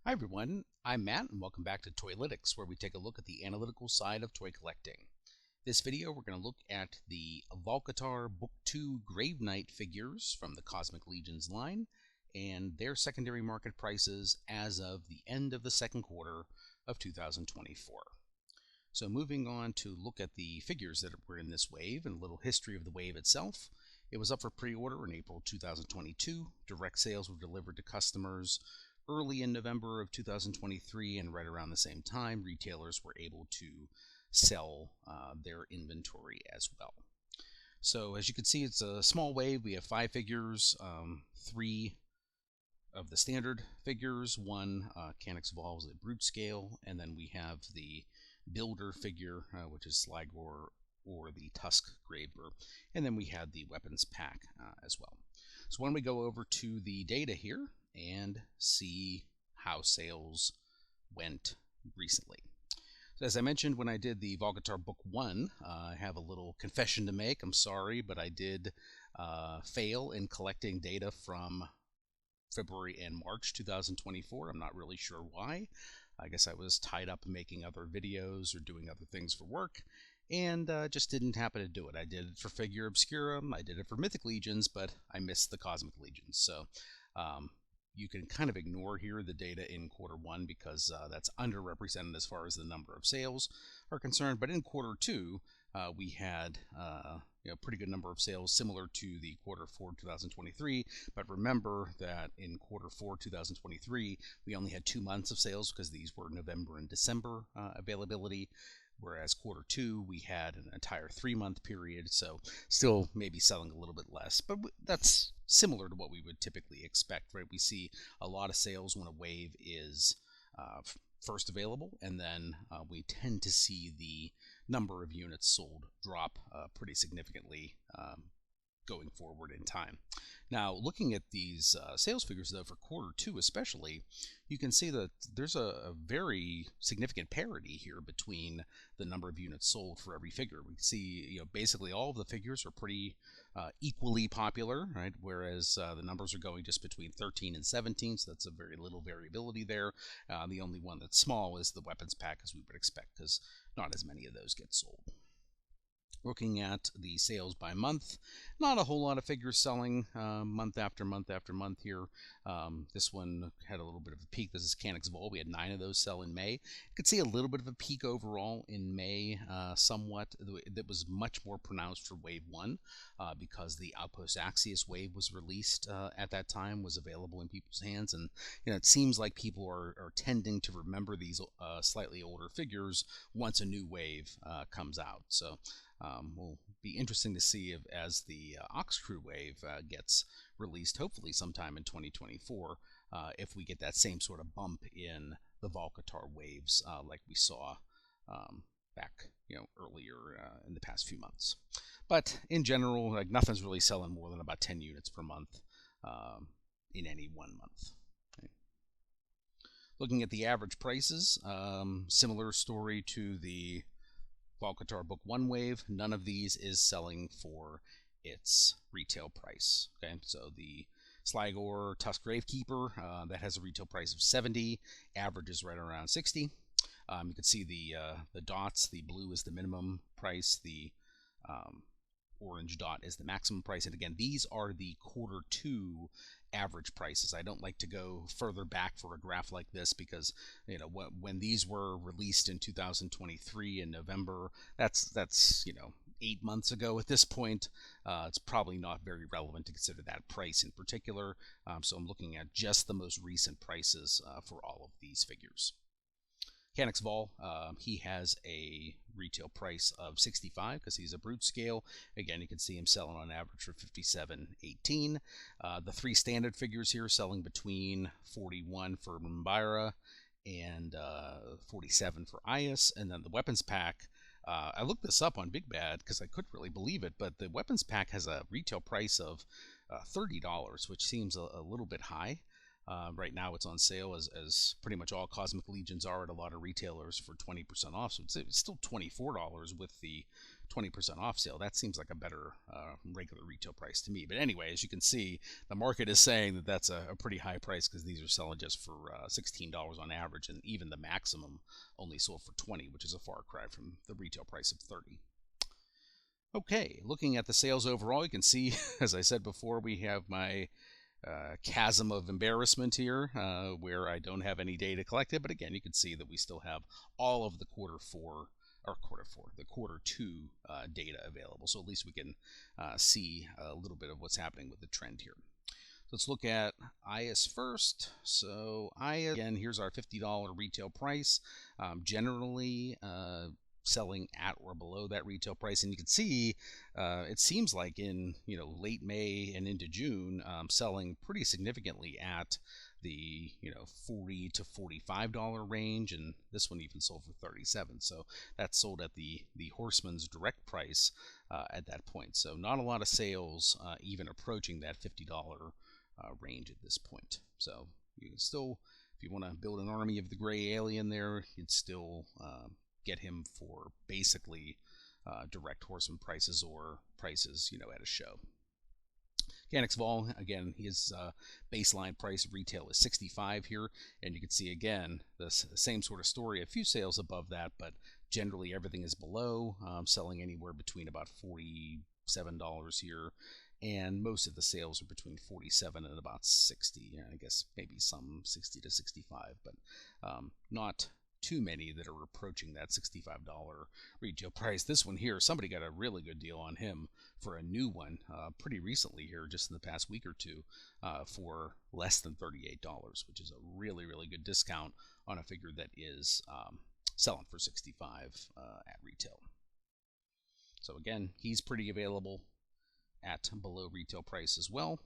Hi everyone, I'm Matt and welcome back to Toylytics, where we take a look at the analytical side of toy collecting. This video we're going to look at the Hvalkatar Book 2 Gravenight figures from the Cosmic Legions line and their secondary market prices as of the end of the second quarter of 2024. So moving on to look at the figures that were in this wave and a little history of the wave itself. It was up for pre-order in April 2022. Direct sales were delivered to customers early in November of 2023, and right around the same time, retailers were able to sell their inventory as well. So as you can see, it's a small wave. We have 5 figures, 3 of the standard figures, one Canix Evolves at brute scale, and then we have the builder figure, which is Sligor or the Tusk Graver, and then we had the weapons pack as well. So why don't we go over to the data here and see how sales went recently. So as I mentioned when I did the Hvalkatar Book 1, I have a little confession to make. I'm sorry, but I did fail in collecting data from February and March 2024. I'm not really sure why. I guess I was tied up making other videos or doing other things for work, and just didn't happen to do it. I did it for Figure Obscurum, I did it for Mythic Legions, but I missed the Cosmic Legions. So you can kind of ignore here the data in quarter 1 because that's underrepresented as far as the number of sales are concerned. But in quarter 2, we had pretty good number of sales similar to the quarter 4 2023. But remember that in quarter 4 2023, we only had 2 months of sales because these were November and December availability. Whereas quarter 2, we had an entire 3-month period, so still maybe selling a little bit less. But that's similar to what we would typically expect, right? We see a lot of sales when a wave is first available, and then we tend to see the number of units sold drop pretty significantly going forward in time. Now, looking at these sales figures, though, for quarter 2 especially, you can see that there's a very significant parity here between the number of units sold for every figure. We see, basically all of the figures are pretty equally popular, right? Whereas the numbers are going just between 13 and 17, so that's a very little variability there. The only one that's small is the weapons pack, as we would expect, because not as many of those get sold. Looking at the sales by month, not a whole lot of figures selling month after month after month here. This one had a little bit of a peak. This is Canix Evolve. We had 9 of those sell in May. You could see a little bit of a peak overall in May, somewhat. That was much more pronounced for Wave 1 because the Outpost Axios wave was released at that time, was available in people's hands. And it seems like people are tending to remember these slightly older figures once a new wave comes out. So will be interesting to see if, as the Ox Crew wave gets released, hopefully sometime in 2024, if we get that same sort of bump in the Hvalkatar waves like we saw back earlier in the past few months. But in general, like nothing's really selling more than about 10 units per month in any one month. Looking at the average prices, similar story to the Hvalkatar Book 1 wave. None of these is selling for its retail price. Okay, so the Sligor Tusk Gravekeeper, that has a retail price of 70, average is right around 60. You can see the dots. The blue is the minimum price. The orange dot is the maximum price. And again, these are the quarter 2 average prices. I don't like to go further back for a graph like this because when these were released in 2023 in November, that's 8 months ago at this point. It's probably not very relevant to consider that price in particular. So I'm looking at just the most recent prices for all of these figures. Canix Vol, he has a retail price of 65 because he's a brute scale. Again, you can see him selling on average for 57.18. The 3 standard figures here selling between 41 for Mumbaira and 47 for Ias. And then the weapons pack, I looked this up on Big Bad because I couldn't really believe it, but the weapons pack has a retail price of $30, which seems a little bit high. Right now it's on sale as pretty much all Cosmic Legions are at a lot of retailers for 20% off. So it's still $24 with the 20% off sale. That seems like a better regular retail price to me. But anyway, as you can see, the market is saying that that's a pretty high price because these are selling just for $16 on average, and even the maximum only sold for $20, which is a far cry from the retail price of $30. Okay, looking at the sales overall, you can see, as I said before, we have my chasm of embarrassment here, where I don't have any data collected. But again, you can see that we still have all of the the quarter two data available. So at least we can see a little bit of what's happening with the trend here. Let's look at IS first. So IS, again, here's our $50 retail price. Generally selling at or below that retail price, and you can see it seems like in late May and into June, selling pretty significantly at the $40 to $45 range, and this one even sold for $37. So that's sold at the Horseman's direct price at that point. So not a lot of sales even approaching that $50 range at this point. So you can still, if you want to build an army of the gray alien there, you'd still get him for basically direct Horseman prices or prices at a show. Mechanics Vol, again, his baseline price of retail is $65 here, and you can see again the same sort of story. A few sales above that, but generally everything is below, selling anywhere between about $47 here, and most of the sales are between $47 and about $60. I guess maybe some $60 to $65, but not too many that are approaching that $65 retail price. This one here, somebody got a really good deal on him for a new one pretty recently here, just in the past week or two, for less than $38, which is a really, really good discount on a figure that is selling for $65 at retail. So again, he's pretty available at below retail price as well.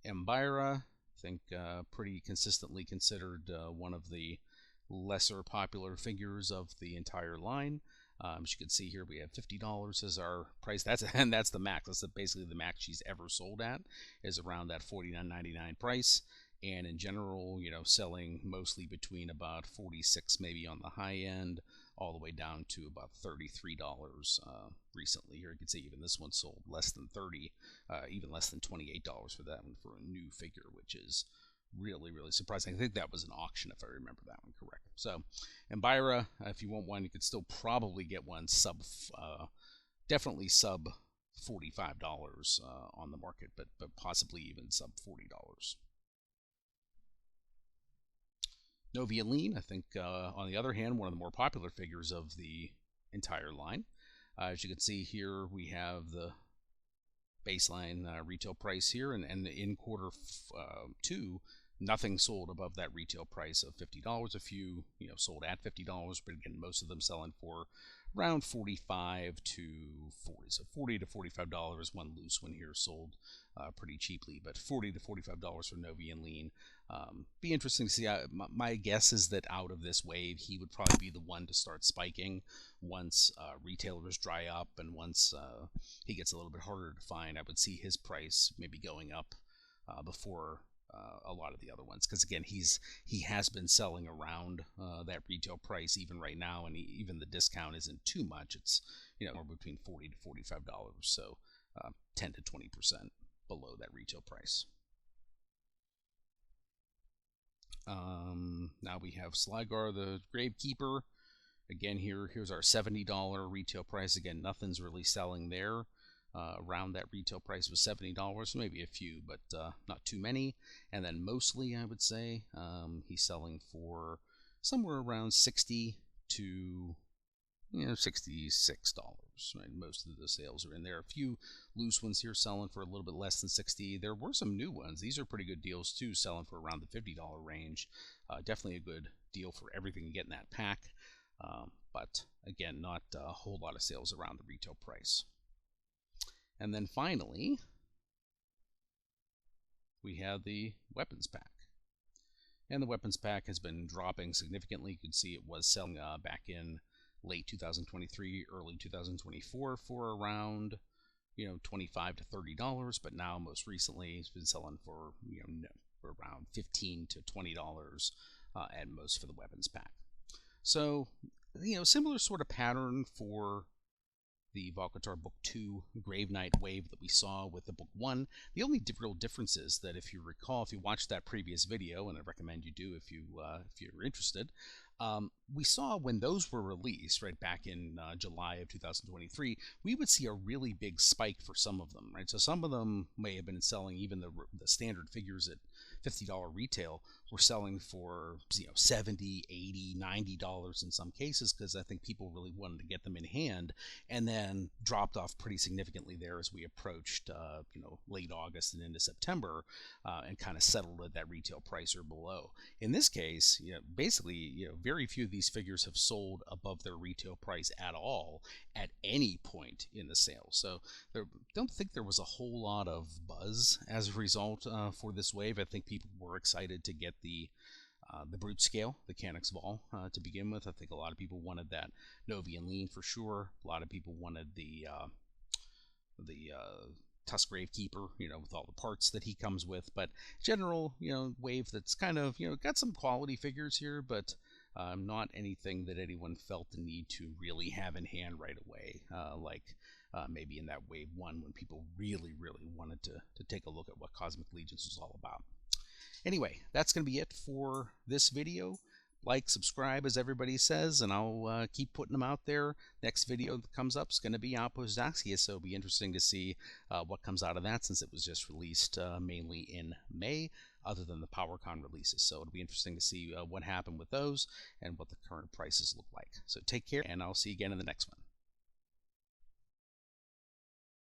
Mbira, I think pretty consistently considered one of the lesser popular figures of the entire line. As you can see here, we have $50 as our price. That's the max. That's basically the max she's ever sold at, is around that $49.99 price. And in general, selling mostly between about $46 maybe on the high end, all the way down to about $33 recently. Here you can see even this one sold less than $30, even less than $28 for that one for a new figure, which is really, really surprising. I think that was an auction, if I remember that one correctly. So, Mbira, if you want one, you could still probably get one definitely sub $45 on the market, but possibly even sub $40. Novialine, I think, on the other hand, one of the more popular figures of the entire line. As you can see here, we have the baseline retail price here, and in quarter two, nothing sold above that retail price of $50. A few, sold at $50, but again, most of them selling for around $45 to $40. So $40 to $45. One loose one here sold pretty cheaply, but $40 to $45 for Novialine. Be interesting to see. My guess is that out of this wave, he would probably be the one to start spiking once retailers dry up, and once he gets a little bit harder to find. I would see his price maybe going up before a lot of the other ones, because again, he has been selling around that retail price even right now, and even the discount isn't too much. It's more between $40 to $45, so 10 to 20% below that retail price. Now we have Sligar, the Gravekeeper. Again, here's our $70 retail price. Again, nothing's really selling there. Around that retail price was $70, maybe a few, but not too many. And then mostly, I would say, he's selling for somewhere around $60 to $66. Right? Most of the sales are in there. A few loose ones here selling for a little bit less than $60. There were some new ones. These are pretty good deals too, selling for around the $50 range. Definitely a good deal for everything you get in that pack. But again, not a whole lot of sales around the retail price. And then finally, we have the weapons pack. And the weapons pack has been dropping significantly. You can see it was selling back in late 2023, early 2024 for around $25 to $30, but now most recently it's been selling for for around $15 to $20 at most for the weapons pack. So similar sort of pattern for the Hvalkatar Book 2 Gravenight wave that we saw with the Book 1. The only real difference is that if you recall, if you watched that previous video, and I recommend you do if you're interested, we saw when those were released, right back in July of 2023, we would see a really big spike for some of them, right? So some of them may have been selling, even the standard figures at $50 retail were selling for, you know, $70, $80, $90 in some cases, because I think people really wanted to get them in hand, and then dropped off pretty significantly there as we approached, you know, late August and into September, and kind of settled at that retail price or below. In this case, you know, basically, you know, very few of these figures have sold above their retail price at all at any point in the sale. So I don't think there was a whole lot of buzz as a result for this wave. I think people were excited to get the brute scale, the Canucks Vol, to begin with. I think a lot of people wanted that Novian Lean for sure. A lot of people wanted the Tusk Gravekeeper, you know, with all the parts that he comes with. But general, you know, wave that's kind of, you know, got some quality figures here, but not anything that anyone felt the need to really have in hand right away, like maybe in that wave 1 when people really wanted to take a look at what Cosmic Legions was all about. Anyway, that's going to be it for this video. Like, subscribe, as everybody says, and I'll keep putting them out there. Next video that comes up is going to be Outpost Axius, so it'll be interesting to see what comes out of that, since it was just released mainly in May, other than the PowerCon releases. So it'll be interesting to see what happened with those and what the current prices look like. So take care, and I'll see you again in the next one.